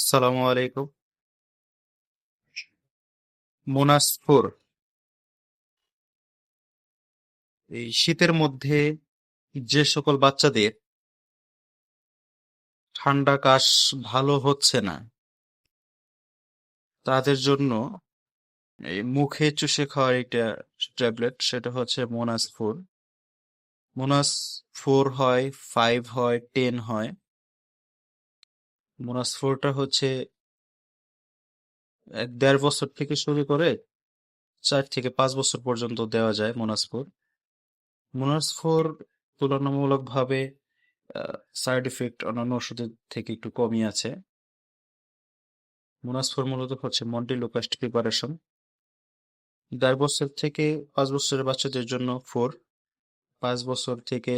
সালামু আলাইকুম। মোনাসফোর এই শীতের মধ্যে যে সকল বাচ্চাদের ঠান্ডা কাশ ভালো হচ্ছে না তাদের জন্য এই মুখে চুষে খাওয়ার একটা ট্যাবলেট, সেটা হচ্ছে মোনাসফোর। মোনাসফোর হয় 5, হয় 10 হয়। মোনাসফোরটা হচ্ছে 1.5 বছর থেকে শুরু করে 4 থেকে 5 বছর পর্যন্ত দেওয়া যায় মোনাসফোর। মোনাসফোর তুলনামূলকভাবে সাইড ইফেক্ট অন্যান্য ওষুধের থেকে একটু কমই আছে। মোনাসফোর মূলত হচ্ছে মন্টিলুকাস্ট প্রিপারেশন। 1.5 বছর থেকে 5 বছরের বাচ্চাদের জন্য 4, 5 বছর থেকে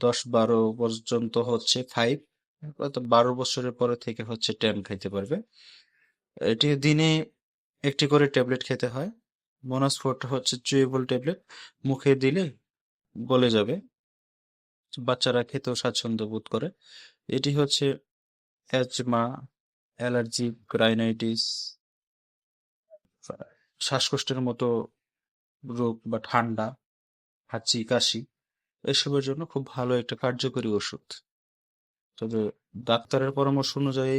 10-12 পর্যন্ত হচ্ছে 5, অর্থাৎ 12 বছরের পরে থেকে হচ্ছে 10 খাইতে পারবে। এটি দিনে একটি করে ট্যাবলেট খেতে হয়। মোনাসফোরটা হচ্ছে চুয়েবল ট্যাবলেট, মুখে দিলে গলে যাবে, বাচ্চারা খেতেও স্বাচ্ছন্দ্য বোধ করে। এটি হচ্ছে অ্যাজমা, অ্যালার্জি, রাইনাইটিস, শ্বাসকষ্টের মতো রোগ বা ঠান্ডা, হাঁচি, কাশি এসবের জন্য খুব ভালো একটা কার্যকরী ওষুধ। তবে ডাক্তারের পরামর্শ অনুযায়ী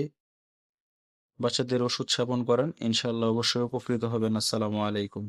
বাচ্চাদের ওষুধ সেবন করেন, ইনশাআল্লাহ অবশ্যই উপকৃত হবেন। আসসালামু আলাইকুম।